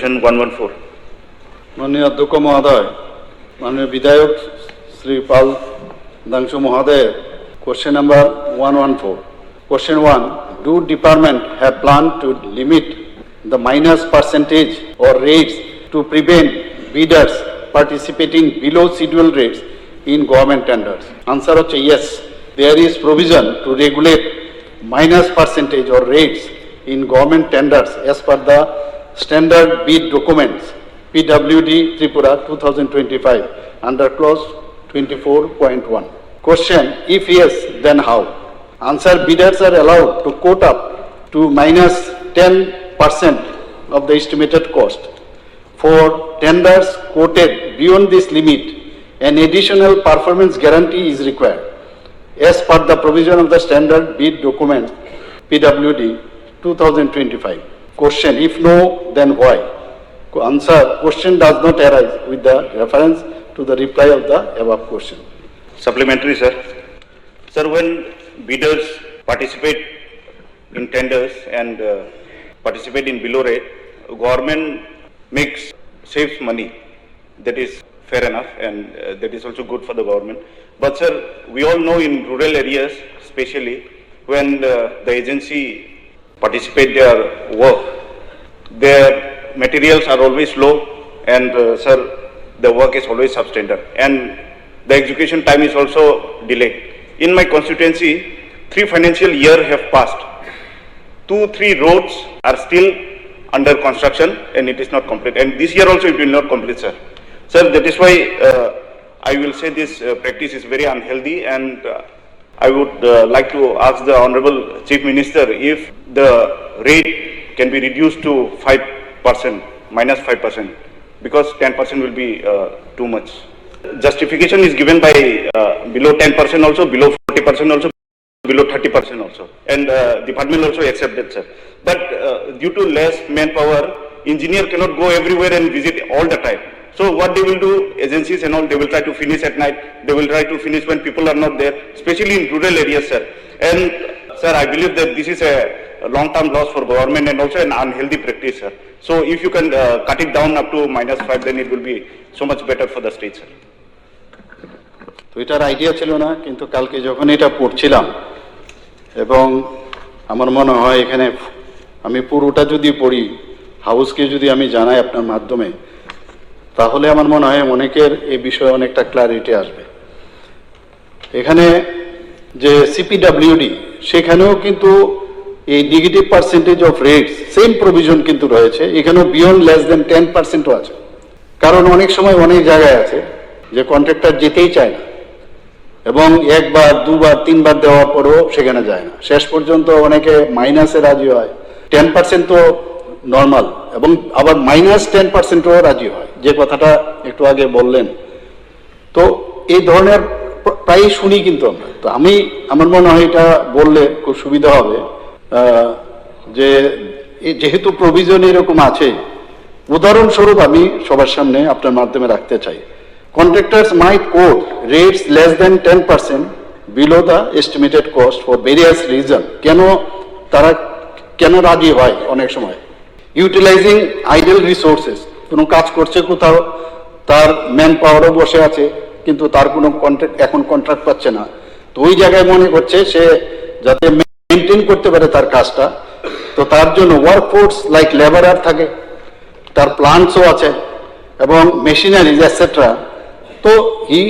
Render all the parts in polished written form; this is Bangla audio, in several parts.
114. माननीय अध्यक्ष महोदय, माननीय विधायक श्री पाल दांशु महोदय, question number 114. Question 1. Do department have planned to limit the minus percentage or rates to prevent bidders participating below scheduled rates in government tenders? Answer hochchhe yes. There is provision to regulate minus percentage or rates in government tenders as per the standard bid documents PWD Tripura 2025 under clause 24.1. Question: if yes, then how? Answer: bidders are allowed to quote up to minus 10% of the estimated cost. For tenders quoted beyond this limit, an additional performance guarantee is required as per the provision of the standard bid document PWD 2025. Question: if no, then why? Answer: question does not arise with the reference to the reply of the above question. Supplementary, sir. Sir, when bidders participate in tenders and participate in below rate, government saves money. That is fair enough, and that is also good for the government. But sir, we all know in rural areas, especially when the agency participate their work, their materials are always low, and sir, the work is always substandard, and the execution time is also delayed. In my constituency, 3 financial years have passed. 2-3 roads are still under construction, and it is not complete. And this year also it will not complete, sir. Sir, that is why I will say this practice is very unhealthy, and I would like to ask the Honorable Chief Minister if the rate can be reduced to 5%, minus 5%, because 10% will be too much. Justification is given by below 10% also, below 40% also, below 30% also, and department also accepted, sir. But due to less manpower, engineer cannot go everywhere and visit all the time. So what they will do, agencies and all, they will try to finish at night, they will try to finish when people are not there, especially in rural areas, sir. And sir, I believe that this is a long-term loss for government and also an unhealthy practice, sir. So if you can cut it down up to minus 5, then it will be so much better for the state, sir. তো এটার আইডিয়া ছিল না, কিন্তু কালকে যখন এটা পড়ছিলাম এবং আমার মনে হয় এখানে আমি পুরোটা যদি পড়ি, হাউসকে যদি আমি জানাই আপনার মাধ্যমে, তাহলে আমার মনে হয় অনেকের এই বিষয়ে অনেকটা ক্লারিটি আসবে। এখানে যে সিপিডব্লিউডি, সেখানেও কিন্তু এই negative percentage of rates same provision কিন্তু রয়েছে, এখানেও বিয়ন্ড লেস দেন 10%ও আছে। কারণ অনেক সময় অনেক জায়গায় আছে যে কন্ট্রাক্টর যেতেই চায় না, এবং 1 বার 2 বার 3 বার দেওয়ার পরেও সেখানে যায় না, শেষ পর্যন্ত অনেকে মাইনাসে রাজি হয়। 10% তো নর্মাল, এবং আবার মাইনাস 10%ও রাজি হয়, যে কথাটা একটু আগে বললেন। তো এই ধরনের প্রায়ই শুনি কিন্তু আমরা। তো আমার মনে হয় এটা বললে খুব সুবিধা হবে, যে যেহেতু প্রভিশন এরকম আছে, উদাহরণস্বরূপ আমি সবার সামনে আপনার মাধ্যমে রাখতে চাই। Contractors might quote rates less than 10% below the estimated cost for various reasons. কেন রাজি হয় অনেক সময়? ইউটিলাইজিং আইডল রিসোর্সেস, কোনো কাজ করছে কোথাও, তার ম্যান পাওয়ারও বসে আছে, কিন্তু তার কোনো কন্ট্রাক্ট পাচ্ছে না। তো ওই জায়গায় মনে করছে সে যাতে মেনটেন করতে পারে তার কাজটা, তো তার জন্য ওয়ার্কফোর্স লাইক লেবারার থাকে, তার প্লান্টসও আছে এবং মেশিনারিজ এটসেট্রা। তো হি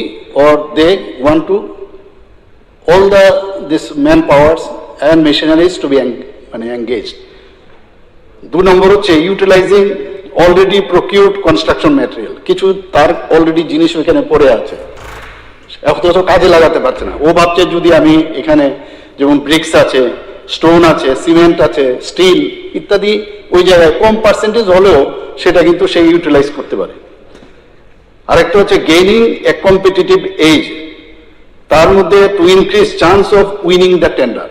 or they want to all this manpowers and machineries to be engaged. 2 নম্বর হচ্ছে ইউটিলাইজিং অলরেডি প্রকিউরড কনস্ট্রাকশন ম্যাটেরিয়াল, কিছু তার অলরেডি জিনিস ওইখানে পড়ে আছে, অথচ কাজে লাগাতে পারছে না। ও ভাবছে যদি আমি এখানে যেমন ব্রিক্স আছে, স্টোন আছে, সিমেন্ট আছে, স্টিল ইত্যাদি, ওই জায়গায় কম পার্সেন্টেজ হলেও সেটা কিন্তু সে ইউটিলাইজ করতে পারে। আরেকটা হচ্ছে গেইনিং এ কম্পিটিটিভ এজ, তার মধ্যে to increase chance of winning the tender.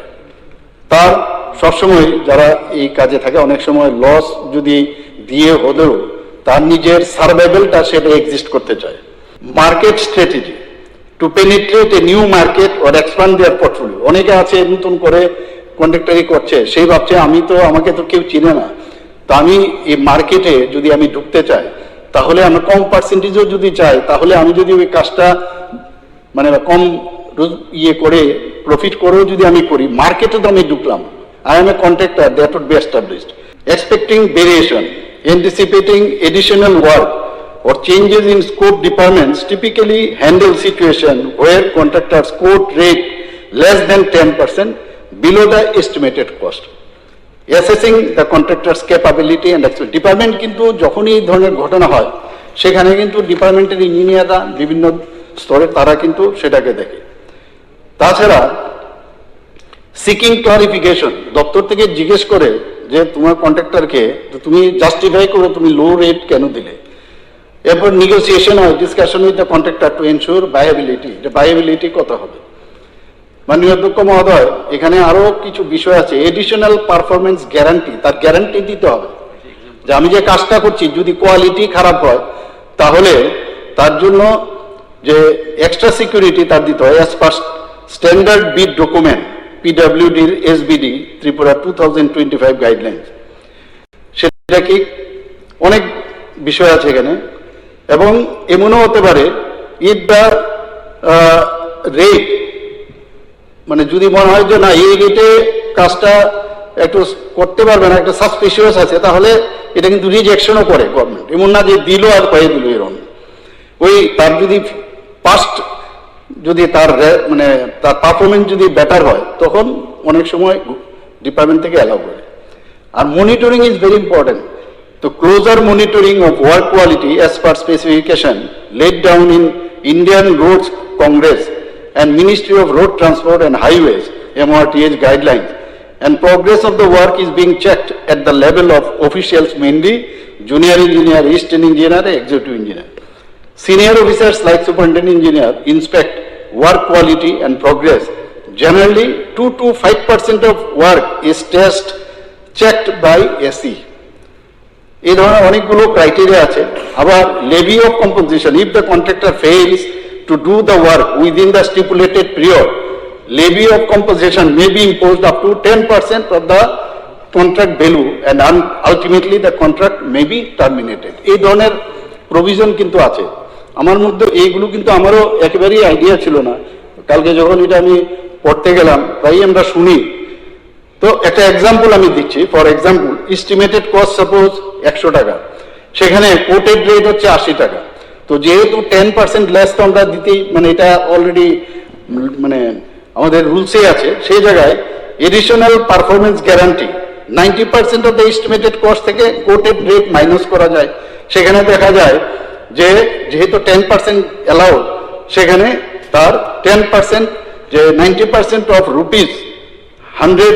তার সবসময় যারা এই কাজে থাকে, অনেক সময় লস যদি দিয়ে হলেও তার নিজের সার্ভাইভেলটা সেটা এক্সিস্ট করতে চায়। Market strategy, to penetrate a new market or expand their portfolio. অনেকে আছে নতুন করে কন্ট্রাক্টরি করছে, সেই ভাবছে আমাকে তো কেউ চিনে না, তো আমি এই মার্কেটে যদি আমি ঢুকতে চাই, তাহলে আমি কম পার্সেন্টেজও যদি চাই, তাহলে আমি যদি ওই কাজটা মানে কম ইয়ে করে প্রফিট করেও যদি আমি করি, মার্কেটে তো আমি ঢুকলাম, I am a contractor, that would be established. Expecting variation, anticipating additional work or changes in scope, departments typically handle situation where contractors quote rate less than 10% below the estimated cost. Assessing the contractor's capability and experience. Department কিন্তু যখনই এই ধরনের ঘটনা হয়, সেখানে কিন্তু ডিপার্টমেন্টের ইঞ্জিনিয়াররা বিভিন্ন স্তরে তারা কিন্তু সেটাকে দেখে। তাছাড়া সিকিং ক্লারিফিকেশন, দপ্তর থেকে জিজ্ঞেস করে যে তোমার কন্ট্রাক্টরকে তুমি জাস্টিফাই করো তুমি লো রেট কেন দিলে। এরপর নেগোসিয়েশন হয়, discussion with the contractor to ensure viability, এটা ভায়াবিলিটি কত হবে। মাননীয় অধ্যক্ষ মহোদয়, এখানে আরো কিছু বিষয় আছে। এডিশনাল পারফরমেন্স গ্যারান্টি, তার গ্যারান্টি দিতে হবে যে আমি যে কাজটা করছি যদি কোয়ালিটি খারাপ হয়, তাহলে তার জন্য যে এক্সট্রা সিকিউরিটি তার দিতে হয় অ্যাজ পার স্ট্যান্ডার্ড বিড ডকুমেন্ট পিডব্লিউডির এসবিডি ত্রিপুরা 2025 গাইডলাইন্স। সেটা কি অনেক বিষয় আছে এখানে। এবং এমনও হতে পারে ইফ দ্য রেট, মানে যদি মনে হয় যে না এই রেটে কাজটা একটু করতে পারবে না, একটা সাসপিশিয়াস আছে, তাহলে এটা কিন্তু রিজেকশনও করে গভর্নমেন্ট। এমন না যে দিল আর পাইয়ে দিল এরকম। ওই তার যদি পাস্ট যদি তার মানে তার পারফরমেন্স যদি বেটার হয়, তখন অনেক সময় ডিপার্টমেন্ট থেকে অ্যালাউ করে। আর মনিটরিং ইজ ভেরি ইম্পর্টেন্ট। তো closer monitoring of work quality as per specification laid down in Indian Roads Congress and Ministry of Road Transport and Highways MRTH guidelines, and progress of the work is being checked at the level of officials, mainly junior engineer, assistant engineer, executive engineer. Senior officers like superintendent engineer inspect work quality and progress. Generally 2 to 5% of work is checked by SE. এই ধরনের অনেকগুলো ক্রাইটেরিয়া আছে। আবার levy of compensation, if the contractor fails to do the work within the stipulated period, levy of compensation may be imposed up to 10% of the contract value and ultimately the contract may be terminated. এই ধরনের প্রভিশন কিন্তু আছে। আমার মধ্যে এইগুলো কিন্তু আমারও একেবারেই আইডিয়া ছিল না। কালকে যখন এটা আমি পড়তে গেলাম, তাই আমরা শুনি। তো একটা এক্সাম্পল আমি দিচ্ছি। For example, estimated cost suppose 100 টাকা, সেখানে কোটেড রেট হচ্ছে 80 টাকা। তো যেহেতু 10% লেস তো আমরা দিতেই, মানে এটা অলরেডি মানে আমাদের রুলসে আছে, সেই জায়গায় additional performance guarantee 90% of the estimated cost থেকে কোটেড রেট মাইনাস করা যায়। সেখানে দেখা যায় যে যেহেতু 10% অ্যালাউড, সেখানে তার 10% যে 90% অফ রুপিস 100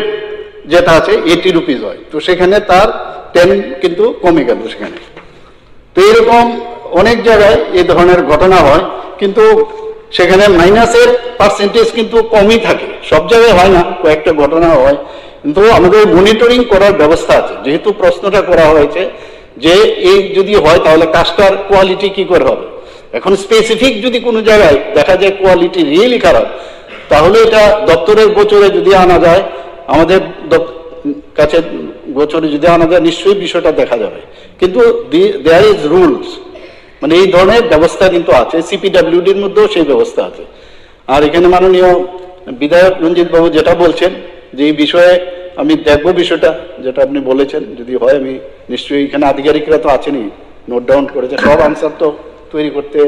যেটা আছে 80 রুপিস হয়। তো সেখানে তার 10 কিন্তু কমে গেল সেখানে। তো এরকম অনেক জায়গায় এই ধরনের ঘটনা হয়, কিন্তু সেখানে মাইনাসের পার্সেন্টেজ কিন্তু কমই থাকে। সব জায়গায় হয় না, কয়েকটা ঘটনা হয়। কিন্তু আমাদের মনিটরিং করার ব্যবস্থা আছে। যেহেতু প্রশ্নটা করা হয়েছে যে এই যদি হয় তাহলে কাজটার কোয়ালিটি কি করে হবে। এখন স্পেসিফিক যদি কোনো জায়গায় দেখা যায় কোয়ালিটি রিয়েলি খারাপ, তাহলে এটা দপ্তরের গোচরে যদি আনা যায়, আমাদের কাছে গোচরে যদি আনা যায়, নিশ্চয়ই বিষয়টা দেখা যাবে। কিন্তু দেয়ার ইজ রুলস, মানে এই ধরনের ব্যবস্থা কিন্তু আছে। সিপিডব্লিউডির মধ্যেও সেই ব্যবস্থা আছে। আর এখানে মাননীয় বিধায়ক রঞ্জিত বাবু যেটা বলছেন যে এই বিষয়ে আমি দেখব, বিষয়টা যেটা আপনি বলেছেন যদি হয়, আমি নিশ্চয়ই এখানে আধিকারিকরা তো আছেনই, নোট ডাউন করেছে। সব আনসার তো তৈরি করতে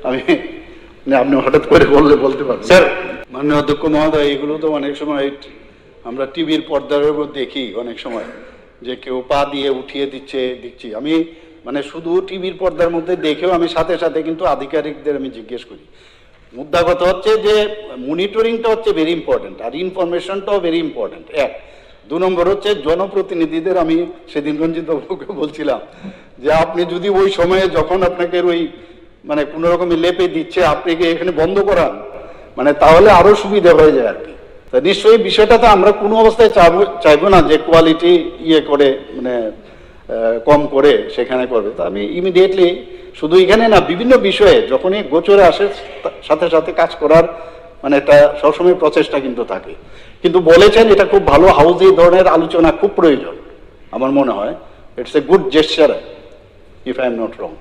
আমি আপনি হঠাৎ করে বলতে পারবেন। স্যার, মাননীয় অধ্যক্ষ মহোদয়, এগুলো তো অনেক সময় আমরা টিভির পর্দার উপর দেখি অনেক সময় যে কেউ পা দিয়ে উঠিয়ে দিচ্ছি। আমি মানে শুধু টিভির পর্দার মধ্যে দেখেও আমি সাথে সাথে কিন্তু আধিকারিকদের আমি জিজ্ঞেস করি। মুদ্রা কথা হচ্ছে যে মনিটরিংটা হচ্ছে ভেরি ইম্পর্টেন্ট, আর ইনফরমেশনটাও ভেরি ইম্পর্টেন্ট। 2 নম্বর হচ্ছে জনপ্রতিনিধিদের, আমি সেদিন রঞ্জিত বাবুকে বলছিলাম যে আপনি যদি ওই সময়ে যখন আপনাকে ওই মানে কোনো রকমের লেপে দিচ্ছে, আপনি এখানে বন্ধ করান, মানে তাহলে আরো সুবিধা হয়ে যায় আর কি। তা নিশ্চয়ই বিষয়টা তো আমরা কোনো অবস্থায় চাইবো না যে কোয়ালিটি করে মানে কম করে সেখানে করবে। তো আমি ইমিডিয়েটলি শুধু এখানে না, বিভিন্ন বিষয়ে যখনই গোচরে আসে সাথে সাথে কাজ করার মানে একটা সবসময় প্রচেষ্টা কিন্তু থাকে। কিন্তু বলেছেন এটা খুব ভালো হাউস, এই ধরনের আলোচনা খুব প্রয়োজন আমার মনে হয়। It's a good gesture, if I am not wrong.